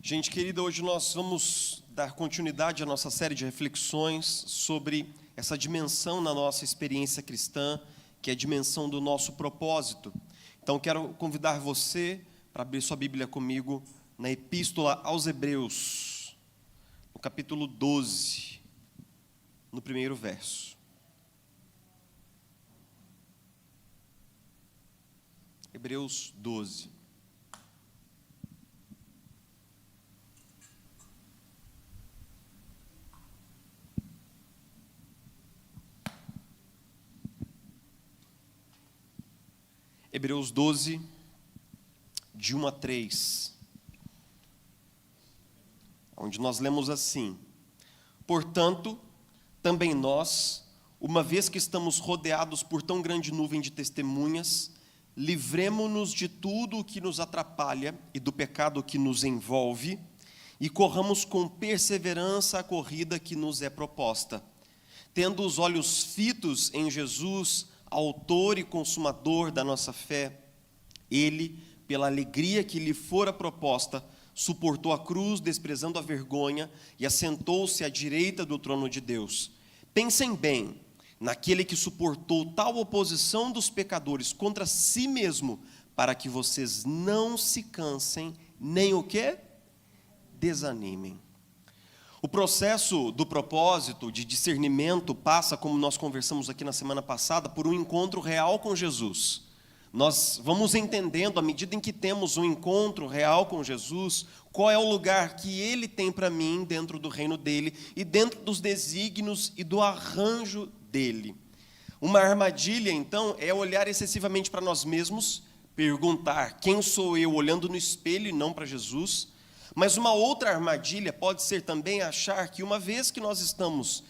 Gente querida, hoje nós vamos dar continuidade à nossa série de reflexões sobre essa dimensão na nossa experiência cristã, que é a dimensão do nosso propósito. Então, quero convidar você para abrir sua Bíblia comigo na Epístola aos Hebreus, no capítulo 12, no primeiro verso. Hebreus 12. Hebreus 12, de 1 a 3, onde nós lemos assim: Portanto, também nós, uma vez que estamos rodeados por tão grande nuvem de testemunhas, livremo-nos de tudo o que nos atrapalha e do pecado que nos envolve, e corramos com perseverança a corrida que nos é proposta, tendo os olhos fitos em Jesus, autor e consumador da nossa fé. Ele, pela alegria que lhe fora proposta, suportou a cruz, desprezando a vergonha, e assentou-se à direita do trono de Deus. Pensem bem naquele que suportou tal oposição dos pecadores contra si mesmo, para que vocês não se cansem, nem o quê? Desanimem. O processo do propósito, de discernimento, passa, como nós conversamos aqui na semana passada, por um encontro real com Jesus. Nós vamos entendendo, à medida em que temos um encontro real com Jesus, qual é o lugar que Ele tem para mim dentro do reino dEle e dentro dos desígnios e do arranjo dEle. Uma armadilha, então, é olhar excessivamente para nós mesmos, perguntar quem sou eu, olhando no espelho e não para Jesus. Mas uma outra armadilha pode ser também achar que uma vez que nós estamos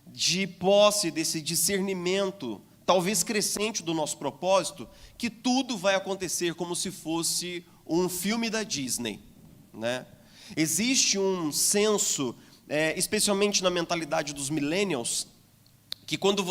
de posse desse discernimento, talvez crescente do nosso propósito, que tudo vai acontecer como se fosse um filme da Disney, né? Existe um senso, especialmente na mentalidade dos millennials, que quando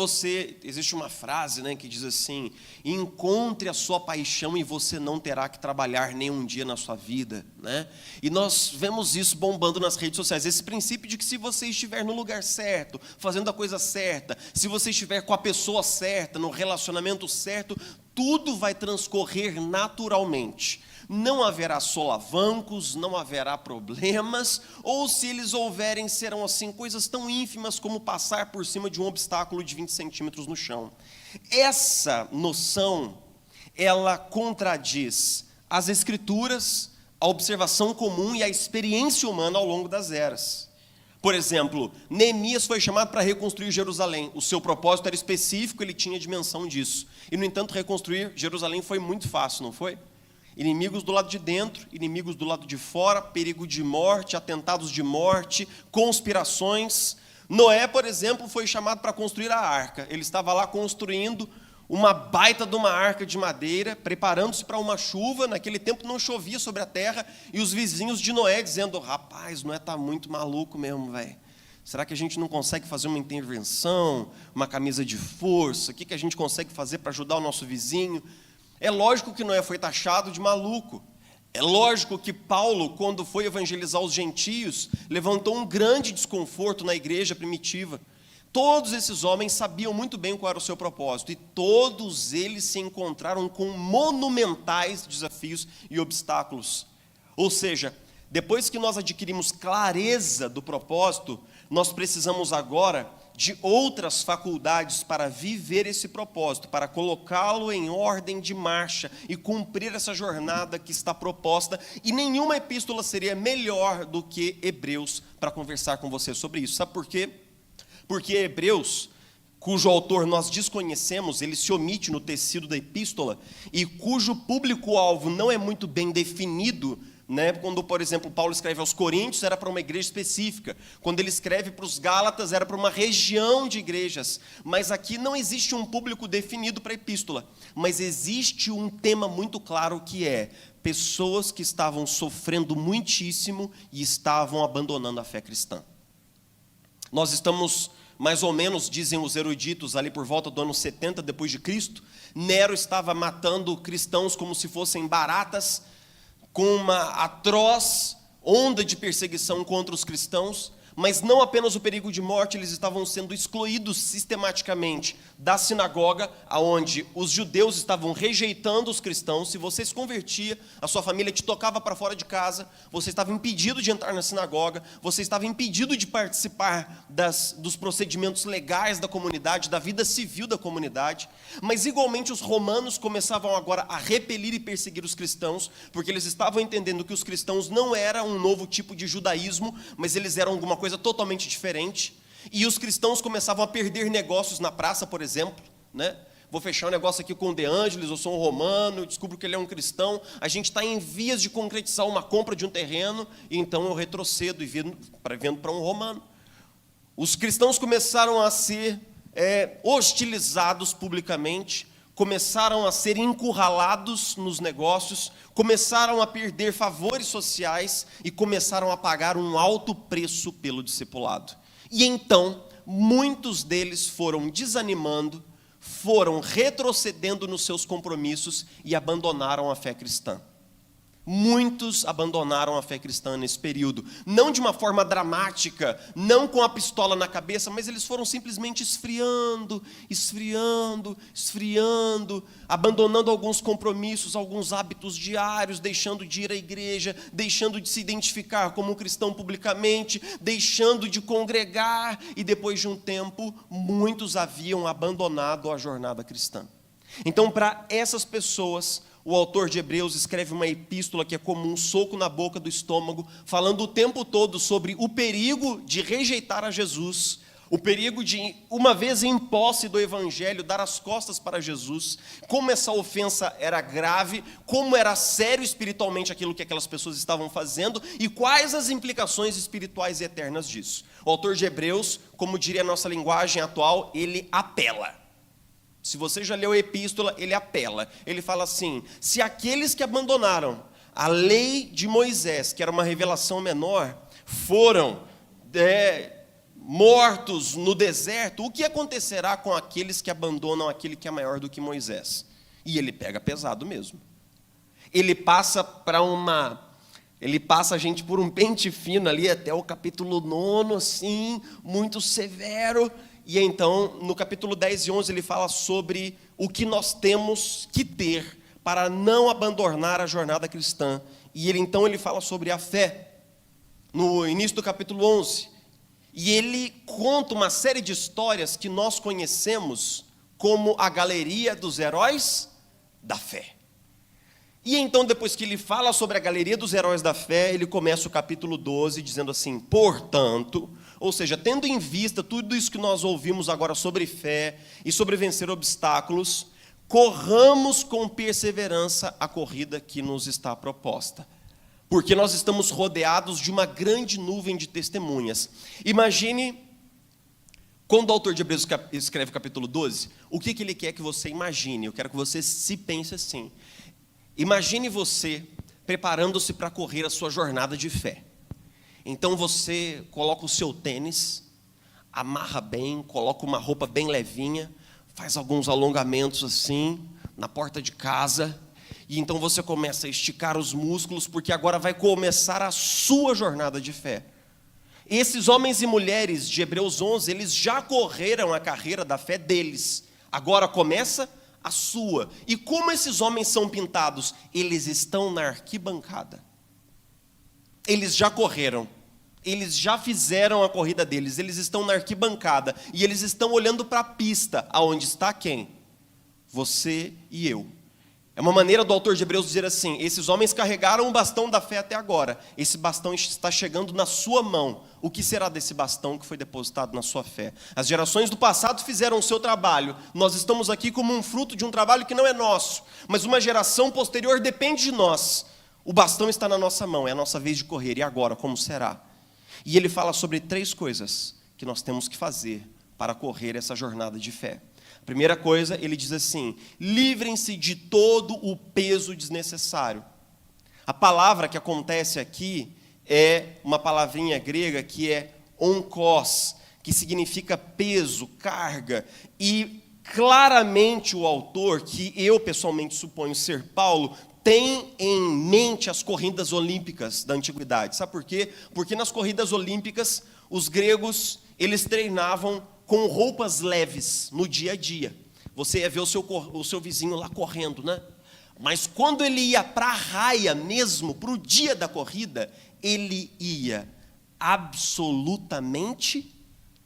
existe uma frase, né, que diz assim: encontre a sua paixão e você não terá que trabalhar nenhum dia na sua vida, né? E nós vemos isso bombando nas redes sociais, esse princípio de que se você estiver no lugar certo, fazendo a coisa certa, se você estiver com a pessoa certa, no relacionamento certo, tudo vai transcorrer naturalmente. Não haverá solavancos, não haverá problemas, ou se eles houverem, serão assim coisas tão ínfimas como passar por cima de um obstáculo de 20 centímetros no chão. Essa noção, ela contradiz as Escrituras, a observação comum e a experiência humana ao longo das eras. Por exemplo, Neemias foi chamado para reconstruir Jerusalém. O seu propósito era específico, ele tinha dimensão disso. E, no entanto, reconstruir Jerusalém foi muito fácil, não foi? Inimigos do lado de dentro, inimigos do lado de fora, perigo de morte, atentados de morte, conspirações. Noé, por exemplo, foi chamado para construir a arca. Ele estava lá construindo uma baita de uma arca de madeira, preparando-se para uma chuva. Naquele tempo não chovia sobre a terra, e os vizinhos de Noé dizendo: rapaz, Noé está muito maluco mesmo, velho. Será que a gente não consegue fazer uma intervenção, uma camisa de força? O que a gente consegue fazer para ajudar o nosso vizinho? É lógico que Noé foi taxado de maluco. É lógico que Paulo, quando foi evangelizar os gentios, levantou um grande desconforto na igreja primitiva. Todos esses homens sabiam muito bem qual era o seu propósito, e todos eles se encontraram com monumentais desafios e obstáculos. Ou seja, depois que nós adquirimos clareza do propósito, nós precisamos agora de outras faculdades para viver esse propósito, para colocá-lo em ordem de marcha e cumprir essa jornada que está proposta. E nenhuma epístola seria melhor do que Hebreus para conversar com você sobre isso. Sabe por quê? Porque Hebreus, cujo autor nós desconhecemos, ele se omite no tecido da epístola, e cujo público-alvo não é muito bem definido, né? Quando, por exemplo, Paulo escreve aos Coríntios, era para uma igreja específica. Quando ele escreve para os Gálatas, era para uma região de igrejas. Mas aqui não existe um público definido para a epístola. Mas existe um tema muito claro, que é pessoas que estavam sofrendo muitíssimo e estavam abandonando a fé cristã. Nós estamos, mais ou menos, dizem os eruditos, ali por volta do ano 70 depois de Cristo. Nero estava matando cristãos como se fossem baratas, com uma atroz onda de perseguição contra os cristãos, mas não apenas o perigo de morte, eles estavam sendo excluídos sistematicamente da sinagoga, onde os judeus estavam rejeitando os cristãos. Se você se convertia, a sua família te tocava para fora de casa, você estava impedido de entrar na sinagoga, você estava impedido de participar dos procedimentos legais da comunidade, da vida civil da comunidade. Mas igualmente os romanos começavam agora a repelir e perseguir os cristãos, porque eles estavam entendendo que os cristãos não eram um novo tipo de judaísmo, mas eles eram alguma coisa totalmente diferente. E os cristãos começavam a perder negócios na praça, por exemplo, né? Vou fechar um negócio aqui com o De Angelis, eu sou um romano, descubro que ele é um cristão, a gente está em vias de concretizar uma compra de um terreno, e então eu retrocedo e vendo para um romano. Os cristãos começaram a ser hostilizados publicamente, começaram a ser encurralados nos negócios, começaram a perder favores sociais e começaram a pagar um alto preço pelo discipulado. E então, muitos deles foram desanimando, foram retrocedendo nos seus compromissos e abandonaram a fé cristã. Muitos abandonaram a fé cristã nesse período, não de uma forma dramática, não com a pistola na cabeça, mas eles foram simplesmente esfriando, abandonando alguns compromissos, alguns hábitos diários, deixando de ir à igreja, deixando de se identificar como um cristão publicamente, deixando de congregar, e depois de um tempo, muitos haviam abandonado a jornada cristã. Então, para essas pessoas, o autor de Hebreus escreve uma epístola que é como um soco na boca do estômago, falando o tempo todo sobre o perigo de rejeitar a Jesus, o perigo de, uma vez em posse do evangelho, dar as costas para Jesus, como essa ofensa era grave, como era sério espiritualmente aquilo que aquelas pessoas estavam fazendo e quais as implicações espirituais e eternas disso. O autor de Hebreus, como diria a nossa linguagem atual, ele apela. Se você já leu a epístola, ele apela. Ele fala assim: se aqueles que abandonaram a lei de Moisés, que era uma revelação menor, foram mortos no deserto, o que acontecerá com aqueles que abandonam aquele que é maior do que Moisés? E ele pega pesado mesmo. Ele passa a gente por um pente fino ali até o capítulo 9, assim, muito severo. E então, no capítulo 10 e 11, ele fala sobre o que nós temos que ter para não abandonar a jornada cristã. E ele fala sobre a fé, no início do capítulo 11. E ele conta uma série de histórias que nós conhecemos como a galeria dos heróis da fé. E então, depois que ele fala sobre a galeria dos heróis da fé, ele começa o capítulo 12 dizendo assim: portanto, ou seja, tendo em vista tudo isso que nós ouvimos agora sobre fé e sobre vencer obstáculos, corramos com perseverança a corrida que nos está proposta, porque nós estamos rodeados de uma grande nuvem de testemunhas. Imagine, quando o autor de Hebreus escreve o capítulo 12, o que ele quer que você imagine? Eu quero que você se pense assim. Imagine você preparando-se para correr a sua jornada de fé. Então você coloca o seu tênis, amarra bem, coloca uma roupa bem levinha, faz alguns alongamentos assim, na porta de casa, e então você começa a esticar os músculos, porque agora vai começar a sua jornada de fé. Esses homens e mulheres de Hebreus 11, eles já correram a carreira da fé deles, agora começa a sua. E como esses homens são pintados? Eles estão na arquibancada. Eles já correram, eles já fizeram a corrida deles, eles estão na arquibancada, e eles estão olhando para a pista, aonde está quem? Você e eu. É uma maneira do autor de Hebreus dizer assim: esses homens carregaram o bastão da fé até agora, esse bastão está chegando na sua mão. O que será desse bastão que foi depositado na sua fé? As gerações do passado fizeram o seu trabalho, nós estamos aqui como um fruto de um trabalho que não é nosso, mas uma geração posterior depende de nós. O bastão está na nossa mão, é a nossa vez de correr, e agora, como será? E ele fala sobre 3 coisas que nós temos que fazer para correr essa jornada de fé. A primeira coisa, ele diz assim: livrem-se de todo o peso desnecessário. A palavra que acontece aqui é uma palavrinha grega que é onkos, que significa peso, carga. E claramente o autor, que eu pessoalmente suponho ser Paulo, tem em mente as corridas olímpicas da antiguidade. Sabe por quê? Porque nas corridas olímpicas, os gregos, eles treinavam com roupas leves no dia a dia. Você ia ver o seu vizinho lá correndo, né? Mas quando ele ia para a raia mesmo, para o dia da corrida, ele ia absolutamente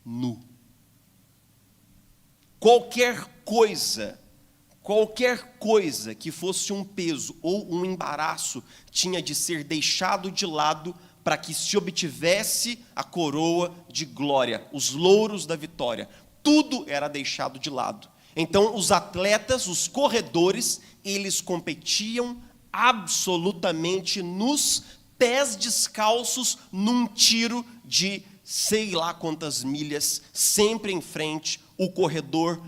nu. Qualquer coisa que fosse um peso ou um embaraço tinha de ser deixado de lado para que se obtivesse a coroa de glória, os louros da vitória. Tudo era deixado de lado. Então, os atletas, os corredores, eles competiam absolutamente nus, pés descalços, num tiro de sei lá quantas milhas, sempre em frente. O corredor,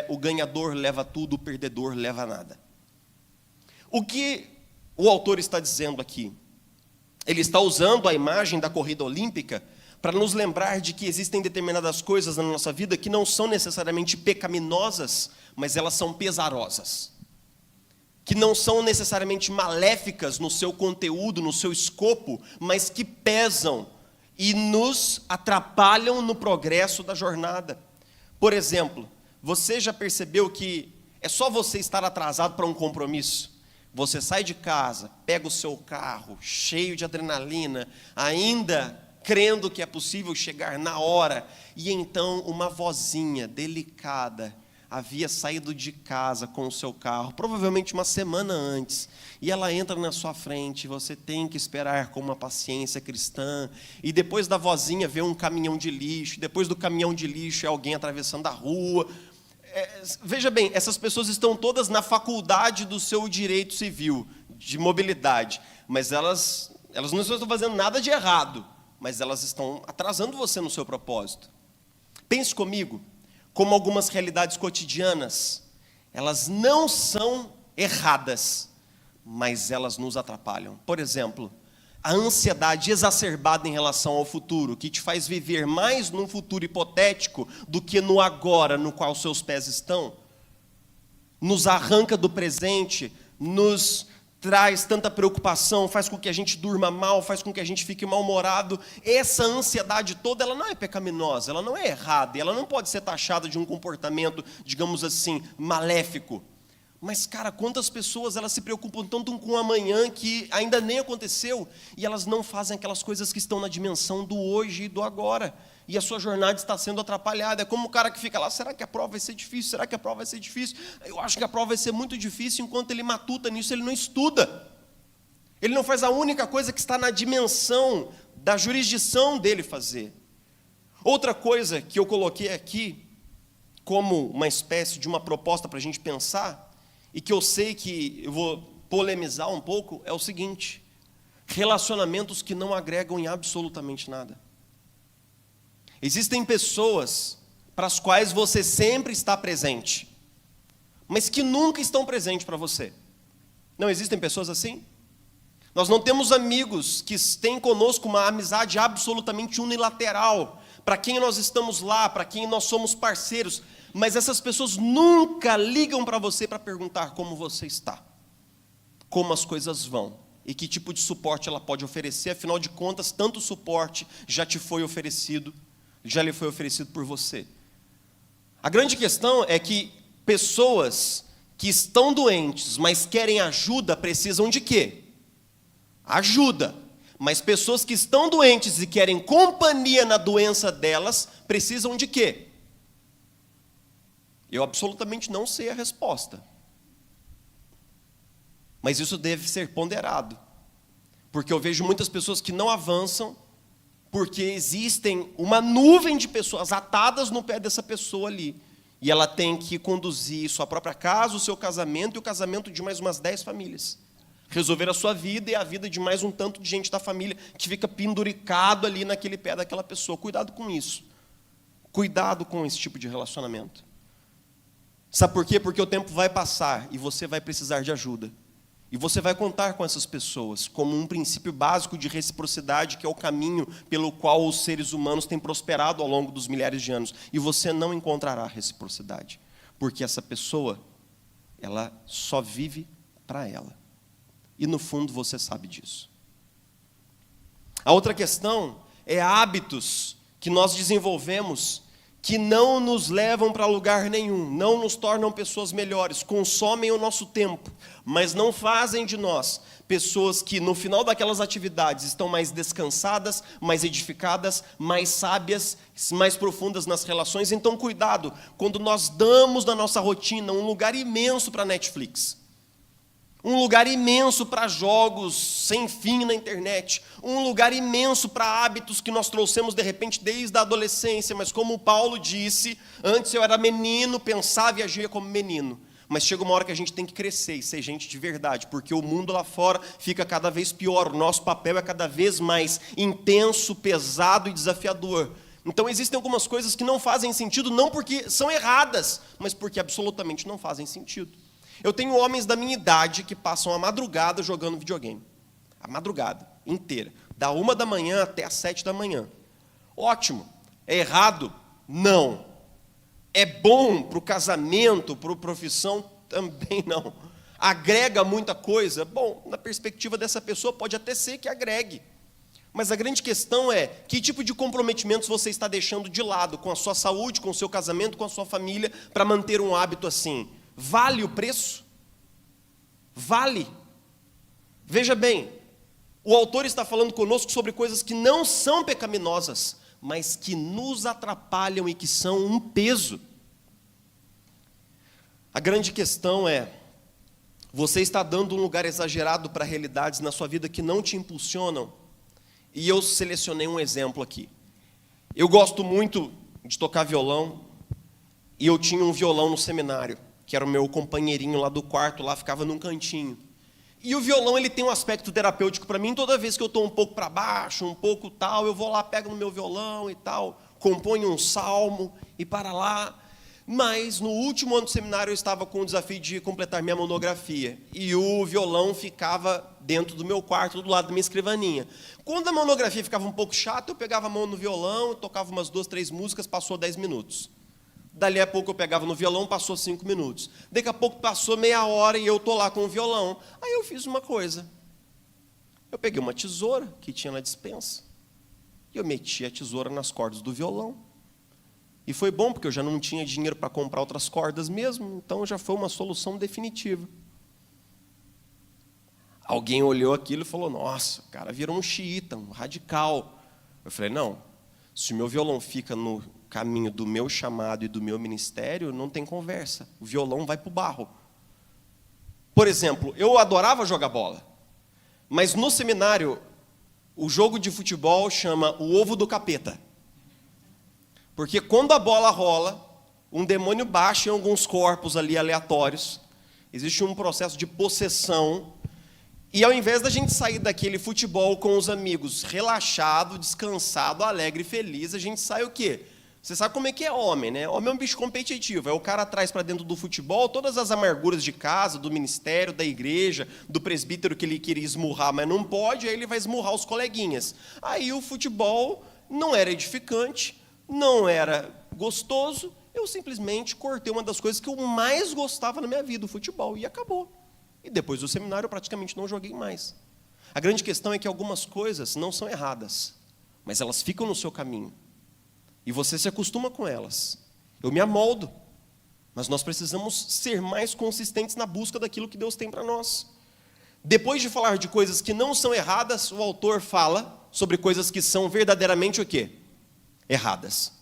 o ganhador leva tudo, o perdedor leva nada. O que o autor está dizendo aqui? Ele está usando a imagem da corrida olímpica para nos lembrar de que existem determinadas coisas na nossa vida que não são necessariamente pecaminosas, mas elas são pesarosas. Que não são necessariamente maléficas no seu conteúdo, no seu escopo, mas que pesam e nos atrapalham no progresso da jornada. Por exemplo, você já percebeu que é só você estar atrasado para um compromisso? Você sai de casa, pega o seu carro, cheio de adrenalina, ainda crendo que é possível chegar na hora, e então uma vozinha delicada havia saído de casa com o seu carro, provavelmente uma semana antes, e ela entra na sua frente, você tem que esperar com uma paciência cristã, e depois da vozinha vê um caminhão de lixo, depois do caminhão de lixo é alguém atravessando a rua. Veja bem, essas pessoas estão todas na faculdade do seu direito civil, de mobilidade, mas elas não estão fazendo nada de errado, mas elas estão atrasando você no seu propósito. Pense comigo, como algumas realidades cotidianas, elas não são erradas, mas elas nos atrapalham. Por exemplo, a ansiedade exacerbada em relação ao futuro, que te faz viver mais num futuro hipotético do que no agora no qual seus pés estão, nos arranca do presente, nos traz tanta preocupação, faz com que a gente durma mal, faz com que a gente fique mal-humorado. Essa ansiedade toda, ela não é pecaminosa, ela não é errada, ela não pode ser taxada de um comportamento, digamos assim, maléfico. Mas, cara, quantas pessoas elas se preocupam tanto com o amanhã que ainda nem aconteceu, e elas não fazem aquelas coisas que estão na dimensão do hoje e do agora. E a sua jornada está sendo atrapalhada. É como o cara que fica lá, será que a prova vai ser difícil? Será que a prova vai ser difícil? Eu acho que a prova vai ser muito difícil, enquanto ele matuta nisso, ele não estuda. Ele não faz a única coisa que está na dimensão da jurisdição dele fazer. Outra coisa que eu coloquei aqui, como uma espécie de uma proposta para a gente pensar, e que eu sei que eu vou polemizar um pouco, é o seguinte: relacionamentos que não agregam em absolutamente nada. Existem pessoas para as quais você sempre está presente, mas que nunca estão presentes para você. Não existem pessoas assim? Nós não temos amigos que têm conosco uma amizade absolutamente unilateral, para quem nós estamos lá, para quem nós somos parceiros, mas essas pessoas nunca ligam para você para perguntar como você está, como as coisas vão, e que tipo de suporte ela pode oferecer. Afinal de contas, tanto suporte já te foi oferecido, já lhe foi oferecido por você. A grande questão é que pessoas que estão doentes, mas querem ajuda, precisam de quê? Ajuda. Mas pessoas que estão doentes e querem companhia na doença delas, precisam de quê? Eu absolutamente não sei a resposta. Mas isso deve ser ponderado. Porque eu vejo muitas pessoas que não avançam, porque existem uma nuvem de pessoas atadas no pé dessa pessoa ali. E ela tem que conduzir sua própria casa, o seu casamento e o casamento de mais umas 10 famílias. Resolver a sua vida e a vida de mais um tanto de gente da família que fica penduricado ali naquele pé daquela pessoa. Cuidado com isso. Cuidado com esse tipo de relacionamento. Sabe por quê? Porque o tempo vai passar e você vai precisar de ajuda. E você vai contar com essas pessoas como um princípio básico de reciprocidade, que é o caminho pelo qual os seres humanos têm prosperado ao longo dos milhares de anos. E você não encontrará reciprocidade. Porque essa pessoa, ela só vive para ela. E no fundo você sabe disso. A outra questão é hábitos que nós desenvolvemos que não nos levam para lugar nenhum, não nos tornam pessoas melhores, consomem o nosso tempo, mas não fazem de nós pessoas que no final daquelas atividades estão mais descansadas, mais edificadas, mais sábias, mais profundas nas relações. Então cuidado, quando nós damos na nossa rotina um lugar imenso para Netflix, um lugar imenso para jogos sem fim na internet, um lugar imenso para hábitos que nós trouxemos de repente desde a adolescência, mas como o Paulo disse, antes eu era menino, pensava e agia como menino. Mas chega uma hora que a gente tem que crescer e ser gente de verdade, porque o mundo lá fora fica cada vez pior, o nosso papel é cada vez mais intenso, pesado e desafiador. Então existem algumas coisas que não fazem sentido, não porque são erradas, mas porque absolutamente não fazem sentido. Eu tenho homens da minha idade que passam a madrugada jogando videogame. A madrugada inteira. Da 1 da manhã até as 7 da manhã. Ótimo. É errado? Não. É bom para o casamento, para a profissão? Também não. Agrega muita coisa? Bom, na perspectiva dessa pessoa pode até ser que agregue. Mas a grande questão é, que tipo de comprometimentos você está deixando de lado com a sua saúde, com o seu casamento, com a sua família, para manter um hábito assim? Vale o preço? Vale. Veja bem, o autor está falando conosco sobre coisas que não são pecaminosas, mas que nos atrapalham e que são um peso. A grande questão é, você está dando um lugar exagerado para realidades na sua vida que não te impulsionam? E eu selecionei um exemplo aqui. Eu gosto muito de tocar violão, e eu tinha um violão no seminário, que era o meu companheirinho lá do quarto, lá ficava num cantinho. E o violão, ele tem um aspecto terapêutico para mim. Toda vez que eu estou um pouco para baixo, um pouco tal, eu vou lá, pego no meu violão e tal, componho um salmo e para lá. Mas no último ano do seminário eu estava com o desafio de completar minha monografia. E o violão ficava dentro do meu quarto, do lado da minha escrivaninha. Quando a monografia ficava um pouco chata, eu pegava a mão no violão, tocava umas 2, 3 músicas, passou 10 minutos. Dali a pouco eu pegava no violão, passou 5 minutos. Daqui a pouco passou meia hora e eu estou lá com o violão. Aí eu fiz uma coisa. Eu peguei uma tesoura que tinha na despensa. E eu meti a tesoura nas cordas do violão. E foi bom, porque eu já não tinha dinheiro para comprar outras cordas mesmo. Então já foi uma solução definitiva. Alguém olhou aquilo e falou, nossa, o cara virou um xiita, um radical. Eu falei, não, se o meu violão fica no caminho do meu chamado e do meu ministério, não tem conversa. O violão vai para o barro. Por exemplo, eu adorava jogar bola, mas no seminário, o jogo de futebol chama o ovo do capeta. Porque quando a bola rola, um demônio baixa em alguns corpos ali aleatórios, existe um processo de possessão, e ao invés da gente sair daquele futebol com os amigos, relaxado, descansado, alegre e feliz, a gente sai o quê? Você sabe como é que é homem, né? Homem é um bicho competitivo. É o cara traz para dentro do futebol todas as amarguras de casa, do ministério, da igreja, do presbítero que ele queria esmurrar, mas não pode, aí ele vai esmurrar os coleguinhas. Aí o futebol não era edificante, não era gostoso, eu simplesmente cortei uma das coisas que eu mais gostava na minha vida, o futebol, e acabou. E depois do seminário eu praticamente não joguei mais. A grande questão é que algumas coisas não são erradas, mas elas ficam no seu caminho. E você se acostuma com elas. Eu me amoldo. Mas nós precisamos ser mais consistentes na busca daquilo que Deus tem para nós. Depois de falar de coisas que não são erradas, o autor fala sobre coisas que são verdadeiramente o quê? Erradas.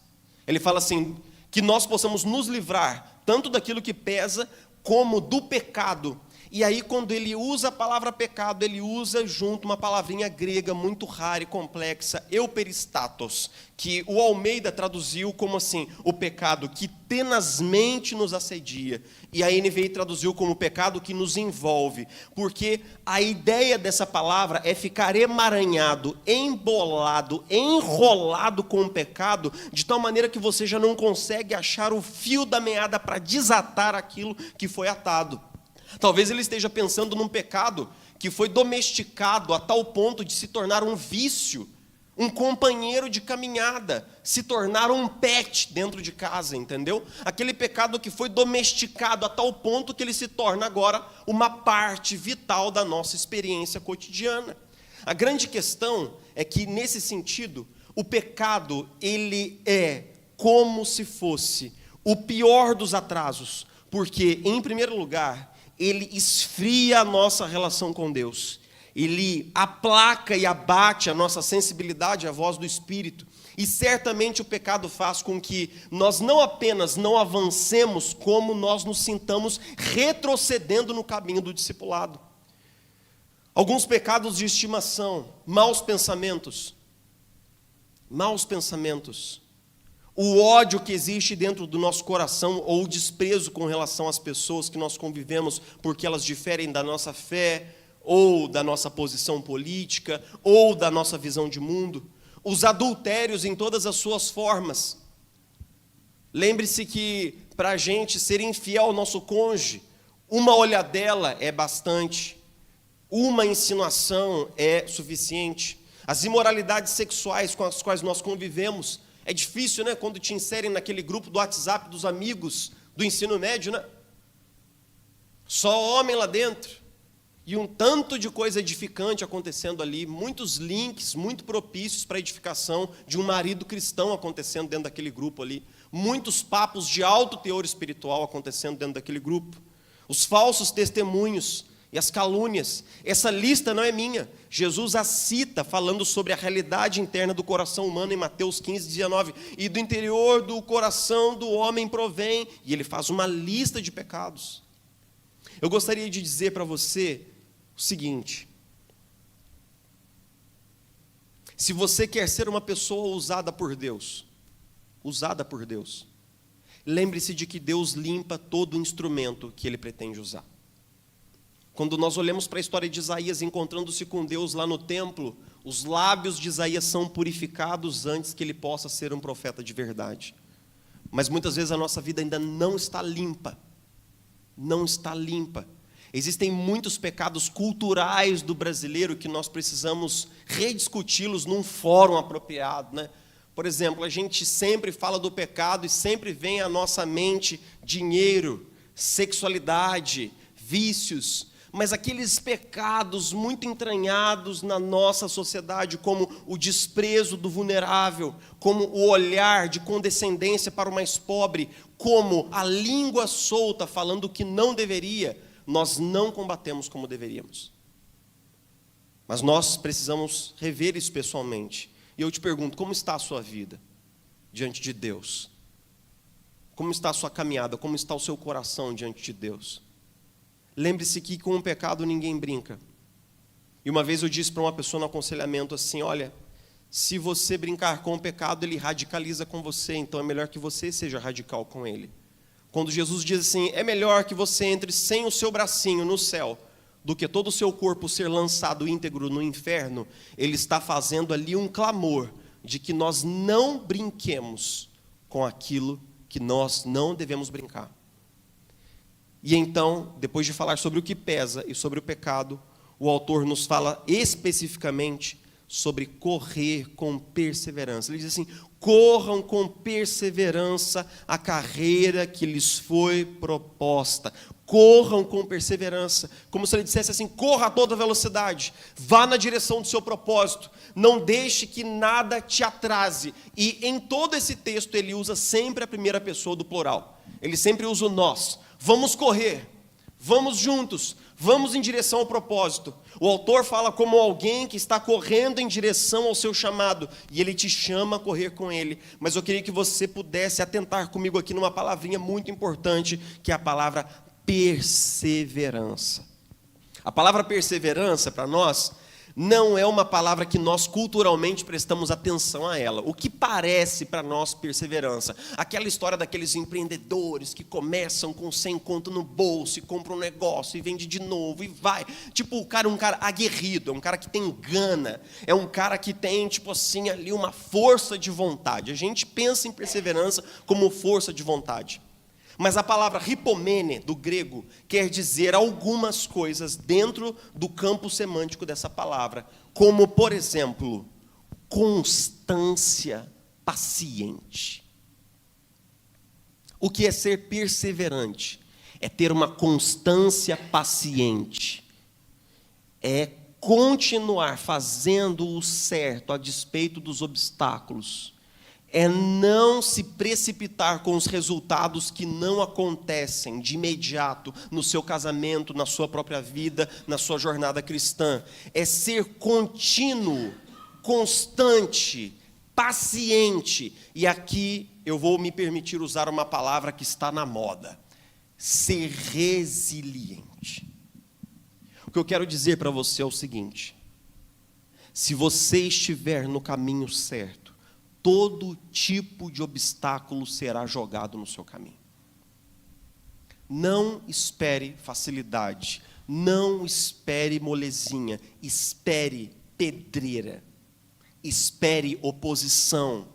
Ele fala assim, que nós possamos nos livrar tanto daquilo que pesa, como do pecado. E aí, quando ele usa a palavra pecado, ele usa junto uma palavrinha grega muito rara e complexa, euperistatos, que o Almeida traduziu como assim, o pecado que tenazmente nos assedia. E a NVI traduziu como o pecado que nos envolve. Porque a ideia dessa palavra é ficar emaranhado, embolado, enrolado com o pecado, de tal maneira que você já não consegue achar o fio da meada para desatar aquilo que foi atado. Talvez ele esteja pensando num pecado que foi domesticado a tal ponto de se tornar um vício, um companheiro de caminhada, se tornar um pet dentro de casa, entendeu? Aquele pecado que foi domesticado a tal ponto que ele se torna agora uma parte vital da nossa experiência cotidiana. A grande questão é que, nesse sentido, o pecado, ele é como se fosse o pior dos atrasos, porque, em primeiro lugar, ele esfria a nossa relação com Deus. Ele aplaca e abate a nossa sensibilidade à voz do Espírito. E certamente o pecado faz com que nós não apenas não avancemos, como nós nos sintamos retrocedendo no caminho do discipulado. Alguns pecados de estimação, maus pensamentos, o ódio que existe dentro do nosso coração, ou o desprezo com relação às pessoas que nós convivemos porque elas diferem da nossa fé, ou da nossa posição política, ou da nossa visão de mundo, os adultérios em todas as suas formas. Lembre-se que para a gente ser infiel ao nosso cônjuge, uma olhadela é bastante, uma insinuação é suficiente. As imoralidades sexuais com as quais nós convivemos, é difícil, né, quando te inserem naquele grupo do WhatsApp dos amigos do ensino médio, né? Só homem lá dentro. E um tanto de coisa edificante acontecendo ali, muitos links muito propícios para a edificação de um marido cristão acontecendo dentro daquele grupo ali, muitos papos de alto teor espiritual acontecendo dentro daquele grupo, os falsos testemunhos e as calúnias. Essa lista não é minha, Jesus a cita falando sobre a realidade interna do coração humano em Mateus 15:19, e do interior do coração do homem provém, e ele faz uma lista de pecados. Eu gostaria de dizer para você o seguinte: se você quer ser uma pessoa usada por Deus, lembre-se de que Deus limpa todo instrumento que Ele pretende usar. Quando nós olhamos para a história de Isaías encontrando-se com Deus lá no templo, os lábios de Isaías são purificados antes que ele possa ser um profeta de verdade. Mas muitas vezes a nossa vida ainda não está limpa. Existem muitos pecados culturais do brasileiro que nós precisamos rediscuti-los num fórum apropriado, né? Por exemplo, a gente sempre fala do pecado e sempre vem à nossa mente dinheiro, sexualidade, vícios, mas aqueles pecados muito entranhados na nossa sociedade, como o desprezo do vulnerável, como o olhar de condescendência para o mais pobre, como a língua solta falando o que não deveria, nós não combatemos como deveríamos. Mas nós precisamos rever isso pessoalmente. E eu te pergunto, como está a sua vida diante de Deus? Como está a sua caminhada? Como está o seu coração diante de Deus? Lembre-se que com o pecado ninguém brinca. E uma vez eu disse para uma pessoa no aconselhamento assim: olha, se você brincar com o pecado, ele radicaliza com você, então é melhor que você seja radical com ele. Quando Jesus diz assim, é melhor que você entre sem o seu bracinho no céu, do que todo o seu corpo ser lançado íntegro no inferno, ele está fazendo ali um clamor de que nós não brinquemos com aquilo que nós não devemos brincar. E então, depois de falar sobre o que pesa e sobre o pecado, o autor nos fala especificamente sobre correr com perseverança. Ele diz assim, corram com perseverança a carreira que lhes foi proposta. Corram com perseverança, como se ele dissesse assim, corra a toda velocidade, vá na direção do seu propósito, não deixe que nada te atrase. E em todo esse texto ele usa sempre a primeira pessoa do plural, ele sempre usa o nós. Vamos correr, vamos juntos, vamos em direção ao propósito. O autor fala como alguém que está correndo em direção ao seu chamado, e ele te chama a correr com ele. Mas eu queria que você pudesse atentar comigo aqui numa palavrinha muito importante, que é a palavra perseverança. A palavra perseverança, para nós, não é uma palavra que nós culturalmente prestamos atenção a ela. O que parece para nós perseverança? Aquela história daqueles empreendedores que começam com 100 conto no bolso e compram um negócio e vende de novo e vai. Tipo, o cara é um cara aguerrido, é um cara que tem gana, é um cara que tem, tipo assim, ali uma força de vontade. A gente pensa em perseverança como força de vontade. Mas a palavra ripomene, do grego, quer dizer algumas coisas dentro do campo semântico dessa palavra, como, por exemplo, constância paciente. O que é ser perseverante? É ter uma constância paciente. É continuar fazendo o certo a despeito dos obstáculos. É não se precipitar com os resultados que não acontecem de imediato no seu casamento, na sua própria vida, na sua jornada cristã. É ser contínuo, constante, paciente. E aqui eu vou me permitir usar uma palavra que está na moda: ser resiliente. O que eu quero dizer para você é o seguinte: se você estiver no caminho certo, todo tipo de obstáculo será jogado no seu caminho. Não espere facilidade, não espere molezinha, espere pedreira, espere oposição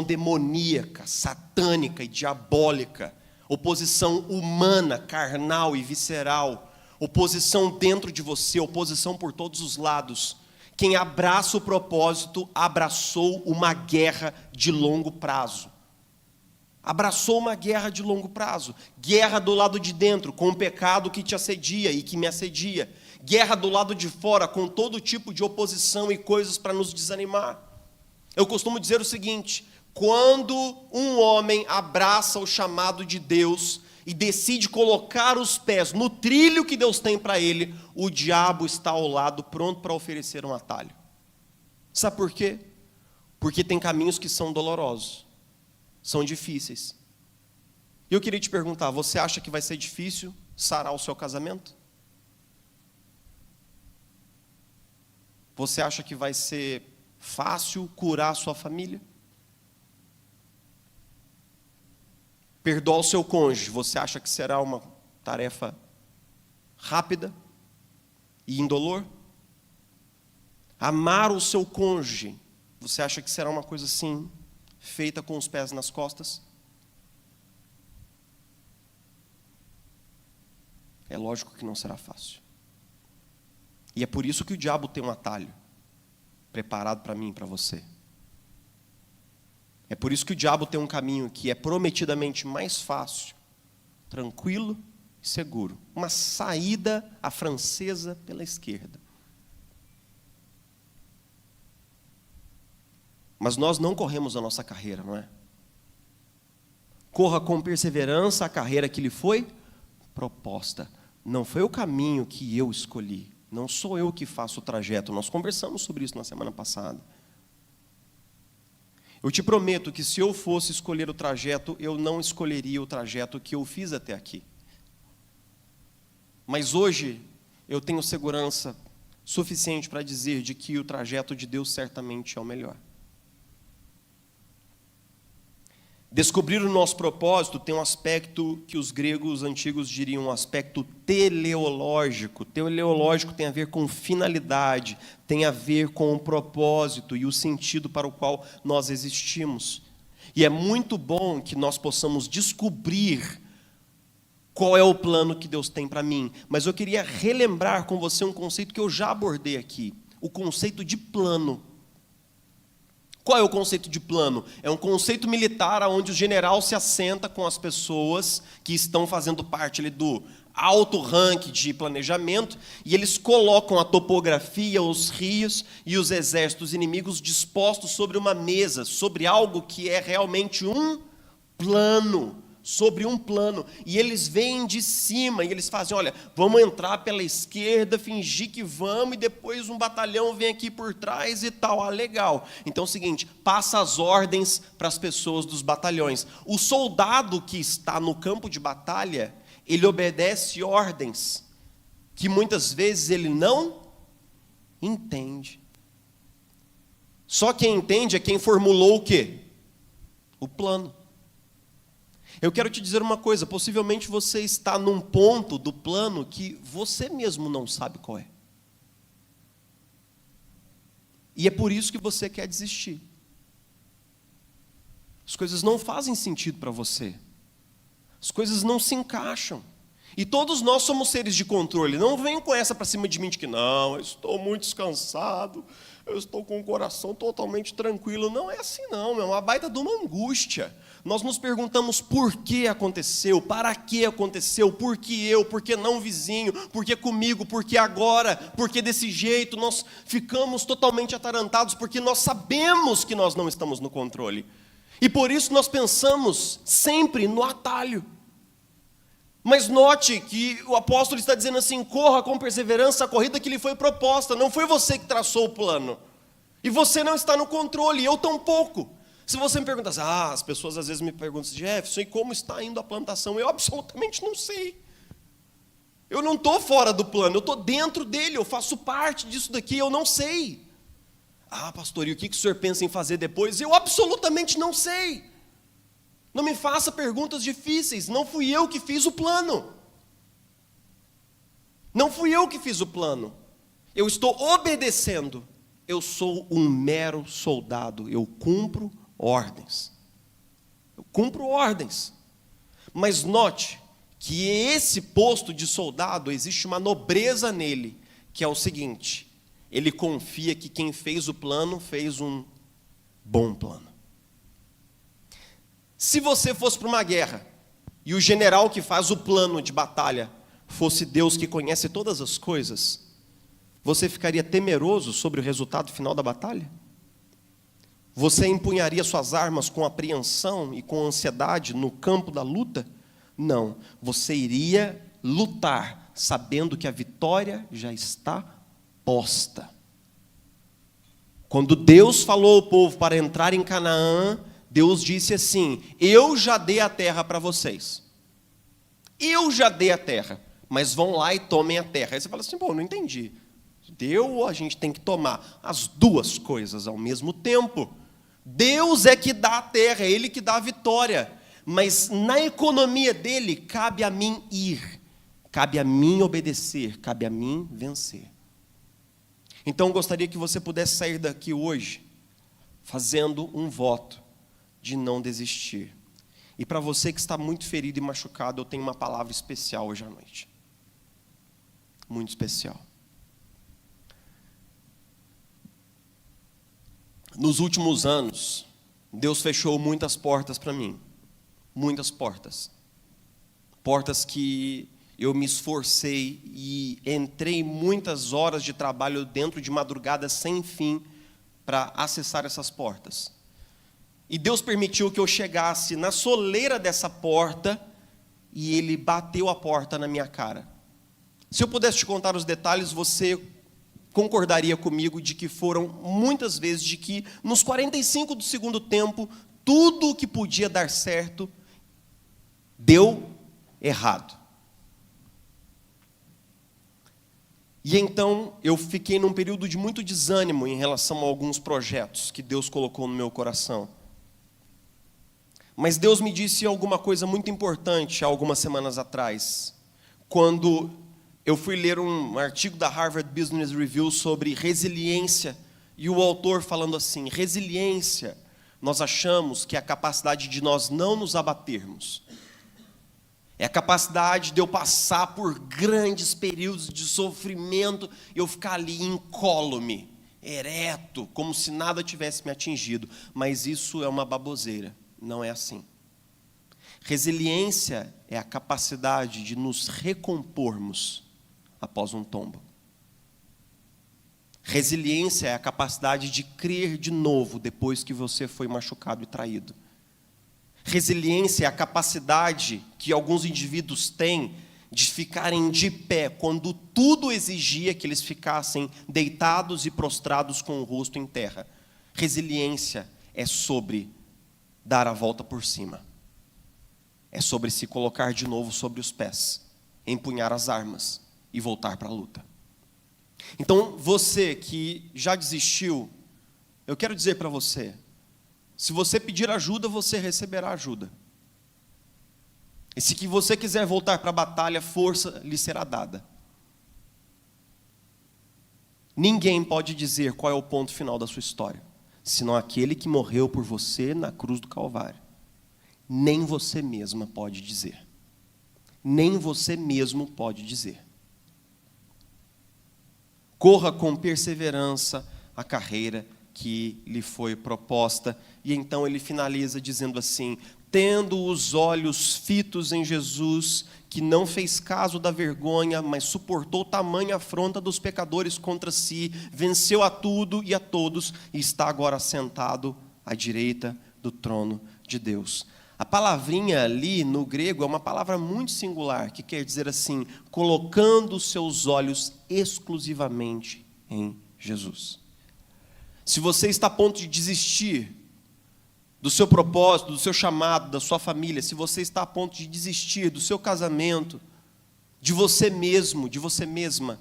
demoníaca, satânica e diabólica, oposição humana, carnal e visceral, oposição dentro de você, oposição por todos os lados. Quem abraça o propósito, abraçou uma guerra de longo prazo. Abraçou uma guerra de longo prazo. Guerra do lado de dentro, com o pecado que te assedia e que me assedia. Guerra do lado de fora, com todo tipo de oposição e coisas para nos desanimar. Eu costumo dizer o seguinte: quando um homem abraça o chamado de Deus e decide colocar os pés no trilho que Deus tem para ele, o diabo está ao lado, pronto para oferecer um atalho. Sabe por quê? Porque tem caminhos que são dolorosos, são difíceis. E eu queria te perguntar: você acha que vai ser difícil sarar o seu casamento? Você acha que vai ser fácil curar a sua família? Perdoar o seu cônjuge, você acha que será uma tarefa rápida e indolor? Amar o seu cônjuge, você acha que será uma coisa assim, feita com os pés nas costas? É lógico que não será fácil. E é por isso que o diabo tem um atalho preparado para mim e para você. É por isso que o diabo tem um caminho que é prometidamente mais fácil, tranquilo e seguro. Uma saída à francesa pela esquerda. Mas nós não corremos a nossa carreira, não é? Corra com perseverança a carreira que lhe foi proposta. Não foi o caminho que eu escolhi. Não sou eu que faço o trajeto. Nós conversamos sobre isso na semana passada. Eu te prometo que se eu fosse escolher o trajeto, eu não escolheria o trajeto que eu fiz até aqui. Mas hoje eu tenho segurança suficiente para dizer de que o trajeto de Deus certamente é o melhor. Descobrir o nosso propósito tem um aspecto que os gregos antigos diriam um aspecto teleológico. Teleológico tem a ver com finalidade, tem a ver com o propósito e o sentido para o qual nós existimos. E é muito bom que nós possamos descobrir qual é o plano que Deus tem para mim. Mas eu queria relembrar com você um conceito que eu já abordei aqui, o conceito de plano. Qual é o conceito de plano? É um conceito militar onde o general se assenta com as pessoas que estão fazendo parte ali do alto ranking de planejamento e eles colocam a topografia, os rios e os exércitos inimigos dispostos sobre uma mesa, sobre algo que é realmente um plano. Sobre um plano, e eles vêm de cima, e eles fazem, olha, vamos entrar pela esquerda, fingir que vamos, e depois um batalhão vem aqui por trás e tal, legal. Então é o seguinte, passa as ordens para as pessoas dos batalhões. O soldado que está no campo de batalha, ele obedece ordens, que muitas vezes ele não entende. Só quem entende é quem formulou o quê? O plano. Eu quero te dizer uma coisa, possivelmente você está num ponto do plano que você mesmo não sabe qual é. E é por isso que você quer desistir. As coisas não fazem sentido para você. As coisas não se encaixam. E todos nós somos seres de controle. Não venham com essa para cima de mim de que não, eu estou muito descansado, eu estou com o coração totalmente tranquilo. Não é assim não, é uma baita de uma angústia. Nós nos perguntamos por que aconteceu, para que aconteceu, por que eu, por que não o vizinho, por que comigo, por que agora, por que desse jeito. Nós ficamos totalmente atarantados porque nós sabemos que nós não estamos no controle. E por isso nós pensamos sempre no atalho. Mas note que o apóstolo está dizendo assim: corra com perseverança a corrida que lhe foi proposta. Não foi você que traçou o plano. E você não está no controle, eu tampouco. Se você me perguntar assim, as pessoas às vezes me perguntam, Jefferson, e como está indo a plantação? Eu absolutamente não sei. Eu não estou fora do plano, eu estou dentro dele, eu faço parte disso daqui, eu não sei. Pastor, e o que o senhor pensa em fazer depois? Eu absolutamente não sei. Não me faça perguntas difíceis, não fui eu que fiz o plano. Não fui eu que fiz o plano. Eu estou obedecendo. Eu sou um mero soldado, eu cumpro ordens. Eu cumpro ordens. Mas note que esse posto de soldado, existe uma nobreza nele, que é o seguinte: ele confia que quem fez o plano fez um bom plano. Se você fosse para uma guerra e o general que faz o plano de batalha fosse Deus que conhece todas as coisas, você ficaria temeroso sobre o resultado final da batalha? Você empunharia suas armas com apreensão e com ansiedade no campo da luta? Não, você iria lutar sabendo que a vitória já está posta. Quando Deus falou ao povo para entrar em Canaã, Deus disse assim: eu já dei a terra para vocês. Eu já dei a terra, mas vão lá e tomem a terra. Aí você fala assim, não entendi. Deu ou a gente tem que tomar? As duas coisas ao mesmo tempo. Deus é que dá a terra, é Ele que dá a vitória. Mas na economia dele, cabe a mim ir, cabe a mim obedecer, cabe a mim vencer. Então eu gostaria que você pudesse sair daqui hoje fazendo um voto de não desistir. E para você que está muito ferido e machucado, eu tenho uma palavra especial hoje à noite. Muito especial. Nos últimos anos, Deus fechou muitas portas para mim. Muitas portas. Portas que eu me esforcei e entrei muitas horas de trabalho dentro de madrugadas sem fim para acessar essas portas. E Deus permitiu que eu chegasse na soleira dessa porta e Ele bateu a porta na minha cara. Se eu pudesse te contar os detalhes, você concordaria comigo de que foram muitas vezes de que nos 45 do segundo tempo, tudo o que podia dar certo, deu errado. E então eu fiquei num período de muito desânimo em relação a alguns projetos que Deus colocou no meu coração. Mas Deus me disse alguma coisa muito importante há algumas semanas atrás, quando eu fui ler um artigo da Harvard Business Review sobre resiliência, e o autor falando assim: resiliência, nós achamos que é a capacidade de nós não nos abatermos. É a capacidade de eu passar por grandes períodos de sofrimento e eu ficar ali incólume, ereto, como se nada tivesse me atingido. Mas isso é uma baboseira, não é assim. Resiliência é a capacidade de nos recompormos após um tombo. Resiliência é a capacidade de crer de novo depois que você foi machucado e traído. Resiliência é a capacidade que alguns indivíduos têm de ficarem de pé quando tudo exigia que eles ficassem deitados e prostrados com o rosto em terra. Resiliência é sobre dar a volta por cima. É sobre se colocar de novo sobre os pés, empunhar as armas e voltar para a luta. Então, você que já desistiu, eu quero dizer para você, se você pedir ajuda, você receberá ajuda. E se que você quiser voltar para a batalha, força lhe será dada. Ninguém pode dizer qual é o ponto final da sua história, senão aquele que morreu por você na cruz do Calvário. Nem você mesma pode dizer. Nem você mesmo pode dizer. Corra com perseverança a carreira que lhe foi proposta. E então ele finaliza dizendo assim: tendo os olhos fitos em Jesus, que não fez caso da vergonha, mas suportou tamanha afronta dos pecadores contra si, venceu a tudo e a todos, e está agora sentado à direita do trono de Deus. A palavrinha ali no grego é uma palavra muito singular, que quer dizer assim: colocando os seus olhos exclusivamente em Jesus. Se você está a ponto de desistir do seu propósito, do seu chamado, da sua família, se você está a ponto de desistir do seu casamento, de você mesmo, de você mesma,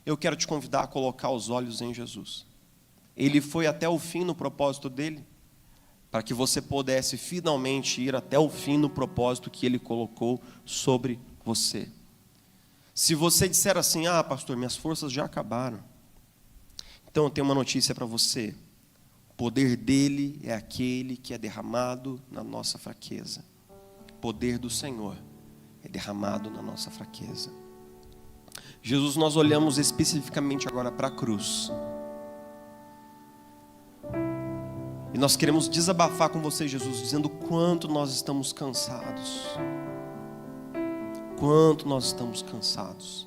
eu quero te convidar a colocar os olhos em Jesus. Ele foi até o fim no propósito dele, para que você pudesse finalmente ir até o fim no propósito que ele colocou sobre você. Se você disser assim: ah, pastor, minhas forças já acabaram, então eu tenho uma notícia para você. O poder dele é aquele que é derramado na nossa fraqueza. O poder do Senhor é derramado na nossa fraqueza. Jesus, nós olhamos especificamente agora para a cruz. E nós queremos desabafar com você, Jesus, dizendo quanto nós estamos cansados. Quanto nós estamos cansados.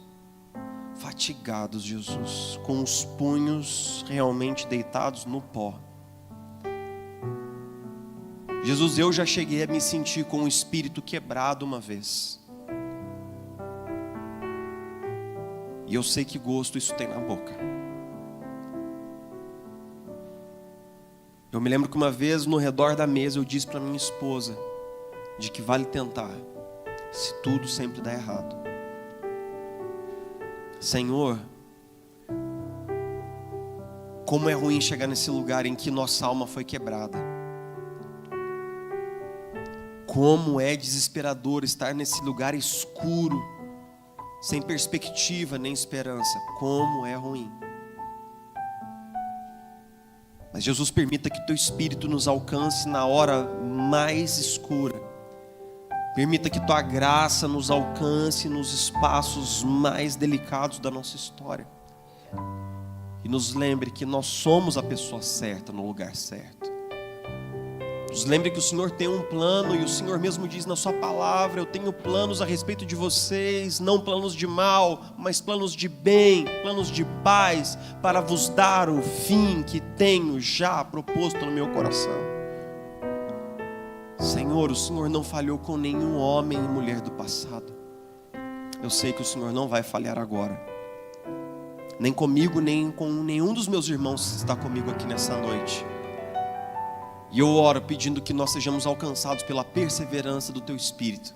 Fatigados, Jesus, com os punhos realmente deitados no pó. Jesus, eu já cheguei a me sentir com o espírito quebrado uma vez. E eu sei que gosto isso tem na boca. Eu me lembro que uma vez no redor da mesa eu disse para minha esposa de que vale tentar, se tudo sempre dá errado. Senhor, como é ruim chegar nesse lugar em que nossa alma foi quebrada. Como é desesperador estar nesse lugar escuro, sem perspectiva nem esperança. Como é ruim. Mas Jesus, permita que teu Espírito nos alcance na hora mais escura. Permita que tua graça nos alcance nos espaços mais delicados da nossa história. E nos lembre que nós somos a pessoa certa no lugar certo. Nos lembre que o Senhor tem um plano, e o Senhor mesmo diz na sua palavra: eu tenho planos a respeito de vocês, não planos de mal, mas planos de bem, planos de paz, para vos dar o fim que tenho já proposto no meu coração. Senhor, o Senhor não falhou com nenhum homem e mulher do passado. Eu sei que o Senhor não vai falhar agora. Nem comigo, nem com nenhum dos meus irmãos que está comigo aqui nessa noite. E eu oro pedindo que nós sejamos alcançados pela perseverança do Teu Espírito,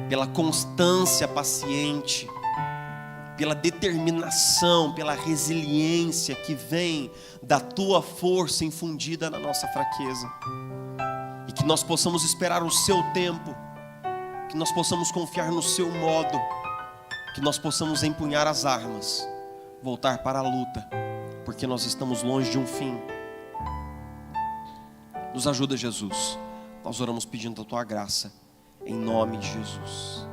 pela constância paciente, pela determinação, pela resiliência que vem da Tua força infundida na nossa fraqueza. E que nós possamos esperar o Seu tempo, que nós possamos confiar no Seu modo, que nós possamos empunhar as armas, voltar para a luta, porque nós estamos longe de um fim. Nos ajuda, Jesus. Nós oramos pedindo a Tua graça, em nome de Jesus.